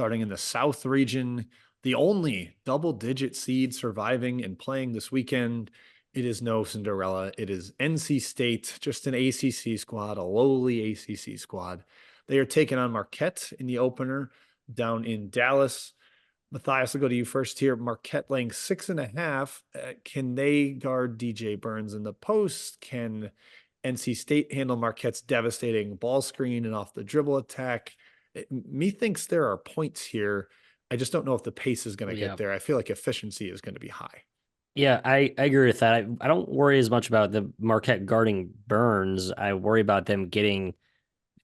starting in the South region. The only double-digit seed surviving and playing this weekend. It is no Cinderella. It is NC State, just an ACC squad, a lowly ACC squad. They are taking on Marquette in the opener down in Dallas. Matthias, I'll go to you first here. Marquette laying 6.5. Can they guard DJ Burns in the post? Can NC State handle Marquette's devastating ball screen and off the dribble attack? Methinks there are points here. I just don't know if the pace is going to get there. I feel like efficiency is going to be high. Yeah, I agree with that. I don't worry as much about the Marquette guarding Burns. I worry about them getting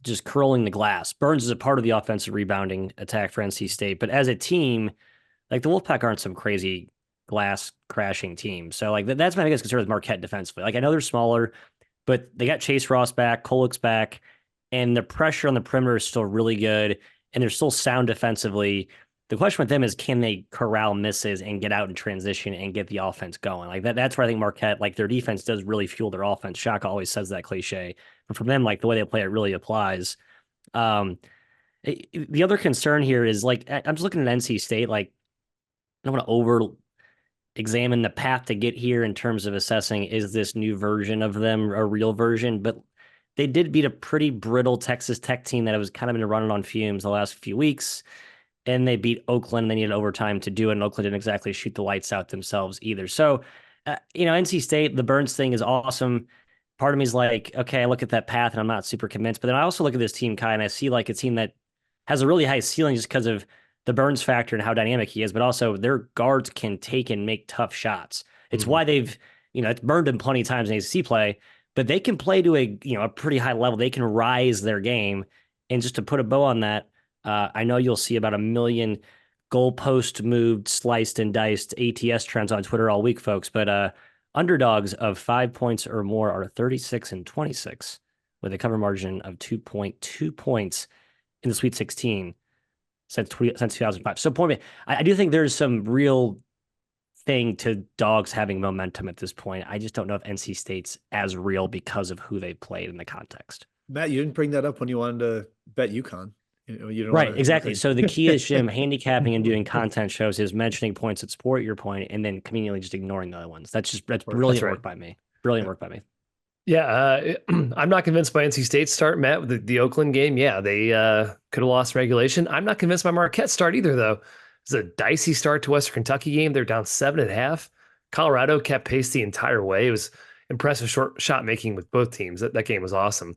just curling the glass. Burns is a part of the offensive rebounding attack for NC State, but as a team, like the Wolfpack aren't some crazy glass crashing team. So like that's my biggest concern with Marquette defensively. Like I know they're smaller, but they got Chase Ross back, Kolek's back, and the pressure on the perimeter is still really good, and they're still sound defensively. The question with them is, can they corral misses and get out in transition and get the offense going? Like that's where I think Marquette, like their defense does really fuel their offense. Shaka always says that cliche, but from them, like the way they play, it really applies. The other concern here is like, I'm just looking at NC State. Like, I don't want to over examine the path to get here in terms of assessing, is this new version of them a real version? But they did beat a pretty brittle Texas Tech team that was kind of been running on fumes the last few weeks. And they beat Oakland. They needed overtime to do it. And Oakland didn't exactly shoot the lights out themselves either. So, NC State, the Burns thing is awesome. Part of me is like, okay, I look at that path and I'm not super convinced. But then I also look at this team, Kai, and I see like a team that has a really high ceiling just because of the Burns factor and how dynamic he is, but also their guards can take and make tough shots. It's why they've, it's burned them plenty of times in ACC play, but they can play to a pretty high level. They can rise their game. And just to put a bow on that, I know you'll see about 1 million goalpost moved, sliced and diced ATS trends on Twitter all week, folks. But underdogs of 5 points or more are 36-26 with a cover margin of 2.2 points in the Sweet 16 since 2005. So point me, I do think there's some real thing to dogs having momentum at this point. I just don't know if NC State's as real because of who they played in the context. Matt, you didn't bring that up when you wanted to bet UConn. You don't Right, exactly. So the key is Jim handicapping and doing content shows is mentioning points that support your point and then conveniently just ignoring the other ones. That's brilliant work by me. Brilliant work by me. Yeah, I'm not convinced by NC State's start, Matt, with the Oakland game. Yeah, they could have lost regulation. I'm not convinced by Marquette start either, though. It's a dicey start to Western Kentucky game. They're down 7.5. Colorado kept pace the entire way. It was impressive shot making with both teams. That game was awesome.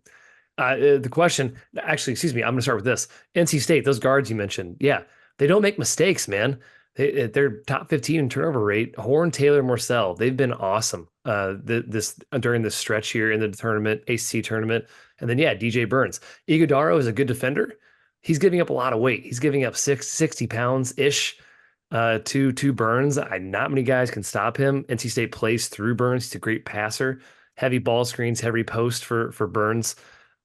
The question, actually, excuse me, I'm going to start with this. NC State, those guards you mentioned, yeah, they don't make mistakes, man. They're top 15 in turnover rate. Horn, Taylor, Morcell, they've been awesome during this stretch here in the tournament, ACC tournament. And then, yeah, DJ Burns. Iguodaro is a good defender. He's giving up a lot of weight. He's giving up 60 pounds-ish to Burns. Not many guys can stop him. NC State plays through Burns. He's a great passer. Heavy ball screens, heavy post for Burns.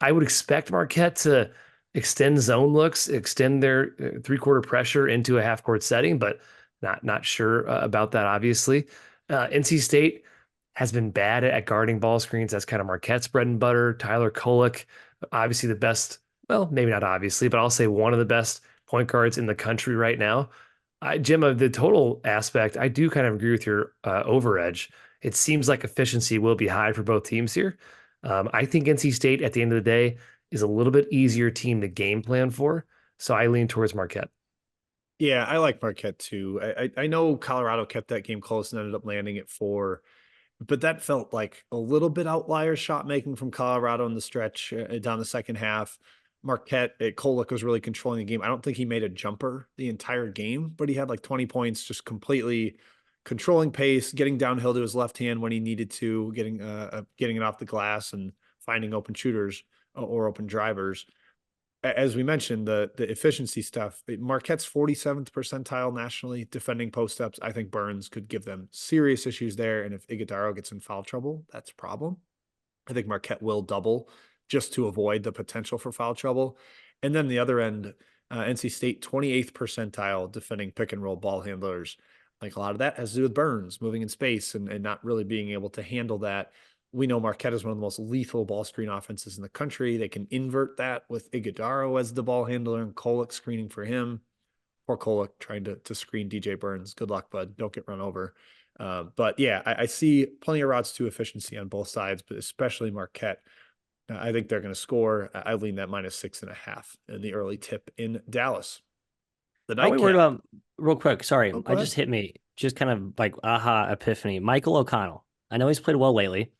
I would expect Marquette to extend zone looks, extend their three-quarter pressure into a half-court setting, but not sure about that, obviously. NC State has been bad at guarding ball screens. That's kind of Marquette's bread and butter. Tyler Kolek, obviously the best, well, maybe not obviously, but I'll say one of the best point guards in the country right now. Jim, of the total aspect, I do kind of agree with your over edge. It seems like efficiency will be high for both teams here. I think NC State, at the end of the day, is a little bit easier team to game plan for. So I lean towards Marquette. Yeah, I like Marquette too. I know Colorado kept that game close and ended up landing at 4, but that felt like a little bit outlier shot making from Colorado in the stretch down the second half. Marquette, Kolek was really controlling the game. I don't think he made a jumper the entire game, but he had like 20 points, just completely controlling pace, getting downhill to his left hand when he needed to, getting it off the glass and finding open shooters or open drivers. As we mentioned, the efficiency stuff, Marquette's 47th percentile nationally defending post-ups. I think Burns could give them serious issues there. And if Iguodaro gets in foul trouble, that's a problem. I think Marquette will double just to avoid the potential for foul trouble. And then the other end, NC State 28th percentile defending pick and roll ball handlers. Like a lot of that has to do with Burns moving in space and not really being able to handle that. We know Marquette is one of the most lethal ball screen offenses in the country. They can invert that with Iguodaro as the ball handler and Kolek screening for him. Porcola trying to screen DJ Burns. Good luck, bud. Don't get run over. But yeah, I see plenty of routes to efficiency on both sides, but especially Marquette. I think they're going to score. I lean that -6.5 in the early tip in Dallas. The Are we worried nightcap. about, real quick? Sorry, Oh, go I ahead. just hit me, just kind of like aha epiphany. Michael O'Connell. I know he's played well lately,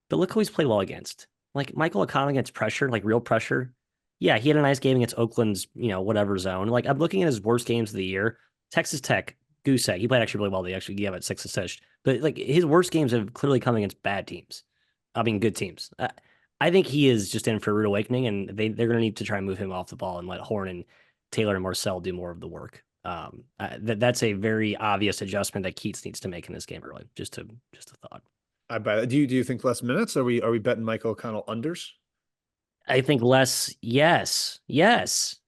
but look who he's played well against. Like Michael O'Connell against pressure, like real pressure. Yeah, he had a nice game against Oakland's, whatever zone. Like I'm looking at his worst games of the year. Texas Tech, goose egg. He played actually really well. They actually gave it 6 assists. But like his worst games have clearly come against bad teams. I mean, good teams. I think he is just in for a rude awakening, and they're going to need to try and move him off the ball and let Horn and Taylor and Marcel do more of the work. That's a very obvious adjustment that Keats needs to make in this game early. Just a thought. I bet. Do you think less minutes? Are we betting Michael O'Connell unders? I think less. Yes.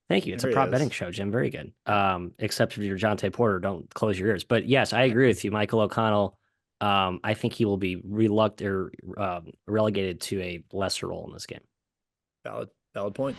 Thank you. It's There a he prop betting is. show, Jim. Very good. Except if you're Jonte Porter, don't close your ears. But yes, I agree with you, Michael O'Connell. I think he will be reluctant or relegated to a lesser role in this game. Valid point.